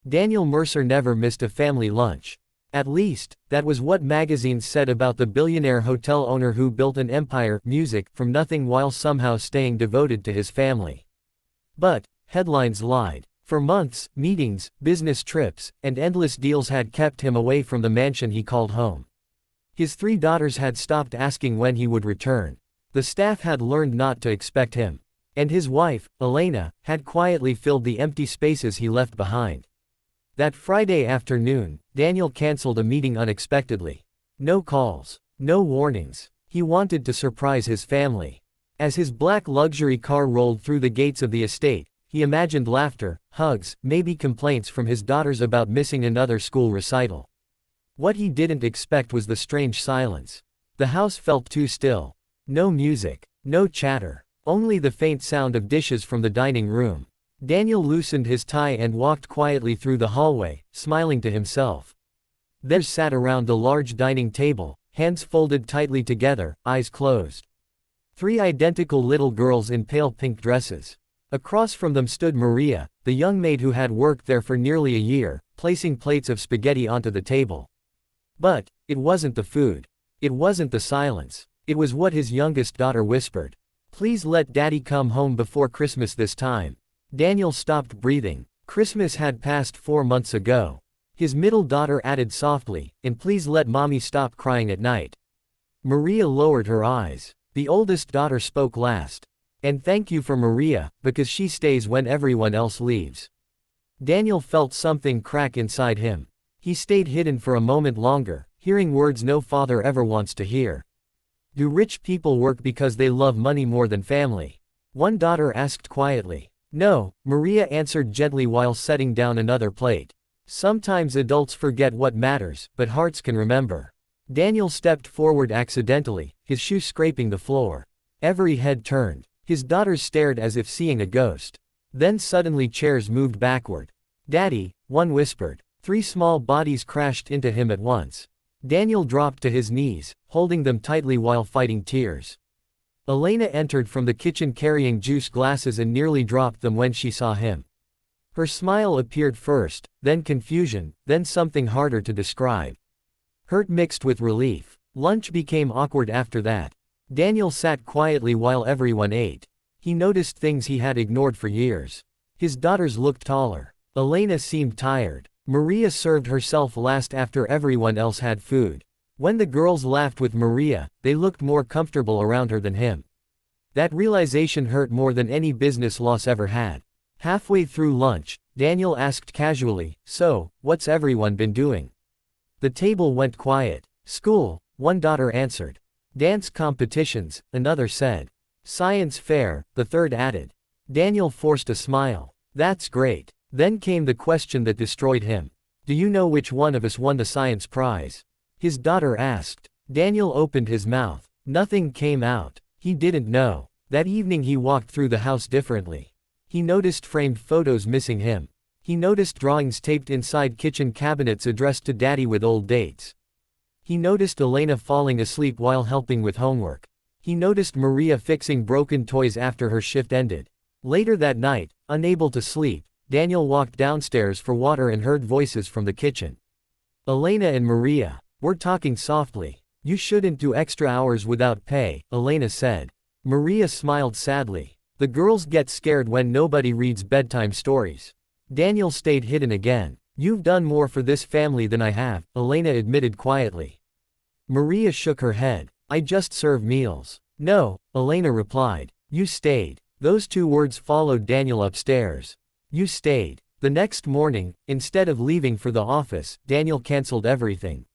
Daniel Mercer never missed a family lunch. At least, that was what magazines said about the billionaire hotel owner who built an empire, music, from nothing while somehow staying devoted to his family. But headlines lied. For months, meetings, business trips, and endless deals had kept him away from the mansion he called home. His 3 daughters had stopped asking when he would return. The staff had learned not to expect him. And his wife, Elena, had quietly filled the empty spaces he left behind. That Friday afternoon, Daniel canceled a meeting unexpectedly. No calls, no warnings. He wanted to surprise his family. As his black luxury car rolled through the gates of the estate, he imagined laughter, hugs, maybe complaints from his daughters about missing another school recital. What he didn't expect was the strange silence. The house felt too still. No music, no chatter, only the faint sound of dishes from the dining room. Daniel loosened his tie and walked quietly through the hallway, smiling to himself. There sat around the large dining table, hands folded tightly together, eyes closed. 3 identical little girls in pale pink dresses. Across from them stood Maria, the young maid who had worked there for nearly a year, placing plates of spaghetti onto the table. But it wasn't the food. It wasn't the silence. It was what his youngest daughter whispered. "Please let Daddy come home before Christmas this time." Daniel stopped breathing. Christmas had passed 4 months ago. His middle daughter added softly, "And please let Mommy stop crying at night." Maria lowered her eyes. The oldest daughter spoke last. "And thank you for Maria, because she stays when everyone else leaves." Daniel felt something crack inside him. He stayed hidden for a moment longer, hearing words no father ever wants to hear. "Do rich people work because they love money more than family?" One daughter asked quietly. "No," Maria answered gently while setting down another plate. "Sometimes adults forget what matters, but hearts can remember." Daniel stepped forward accidentally, his shoe scraping the floor. Every head turned. His daughters stared as if seeing a ghost. Then suddenly chairs moved backward. "Daddy," one whispered. 3 small bodies crashed into him at once. Daniel dropped to his knees, holding them tightly while fighting tears. Elena entered from the kitchen carrying juice glasses and nearly dropped them when she saw him. Her smile appeared first, then confusion, then something harder to describe. Hurt mixed with relief. Lunch became awkward after that. Daniel sat quietly while everyone ate. He noticed things he had ignored for years. His daughters looked taller. Elena seemed tired. Maria served herself last after everyone else had food. When the girls laughed with Maria, they looked more comfortable around her than him. That realization hurt more than any business loss ever had. Halfway through lunch, Daniel asked casually, "So, what's everyone been doing?" The table went quiet. "School," one daughter answered. "Dance competitions," another said. "Science fair," the third added. Daniel forced a smile. "That's great." Then came the question that destroyed him. "Do you know which one of us won the science prize?" His daughter asked. Daniel opened his mouth. Nothing came out. He didn't know. That evening he walked through the house differently. He noticed framed photos missing him. He noticed drawings taped inside kitchen cabinets addressed to Daddy with old dates. He noticed Elena falling asleep while helping with homework. He noticed Maria fixing broken toys after her shift ended. Later that night, unable to sleep, Daniel walked downstairs for water and heard voices from the kitchen. "Elena and Maria, we're talking softly. You shouldn't do extra hours without pay," Elena said. Maria smiled sadly. "The girls get scared when nobody reads bedtime stories." Daniel stayed hidden again. "You've done more for this family than I have," Elena admitted quietly. Maria shook her head. "I just serve meals." "No," Elena replied. "You stayed." Those 2 words followed Daniel upstairs. "You stayed." The next morning, instead of leaving for the office, Daniel canceled everything.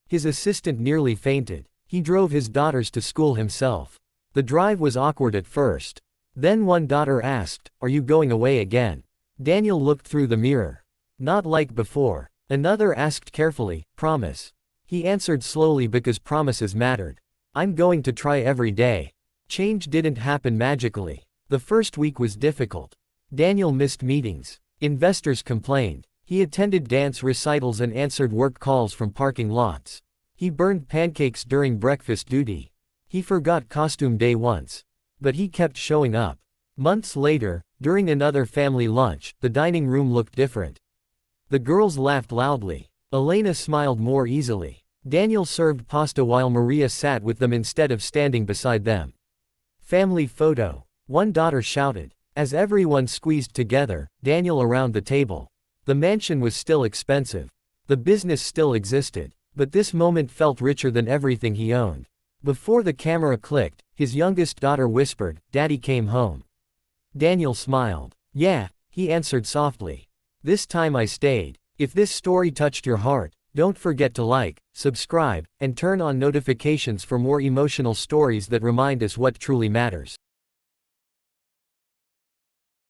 His assistant nearly fainted. He drove his daughters to school himself. The drive was awkward at first. Then one daughter asked, "Are you going away again?" Daniel looked through the mirror. "Not like before." Another asked carefully, "Promise?" He answered slowly because promises mattered. "I'm going to try every day." Change didn't happen magically. The first week was difficult. Daniel missed meetings. Investors complained. He attended dance recitals and answered work calls from parking lots. He burned pancakes during breakfast duty. He forgot costume day once. But he kept showing up. Months later, during another family lunch, the dining room looked different. The girls laughed loudly. Elena smiled more easily. Daniel served pasta while Maria sat with them instead of standing beside them. Family photo. One daughter shouted. As everyone squeezed together, Daniel around the table. The mansion was still expensive. The business still existed. But this moment felt richer than everything he owned. Before the camera clicked, his youngest daughter whispered, "Daddy came home." Daniel smiled. "Yeah," he answered softly. "This time I stayed." If this story touched your heart, don't forget to like, subscribe, and turn on notifications for more emotional stories that remind us what truly matters.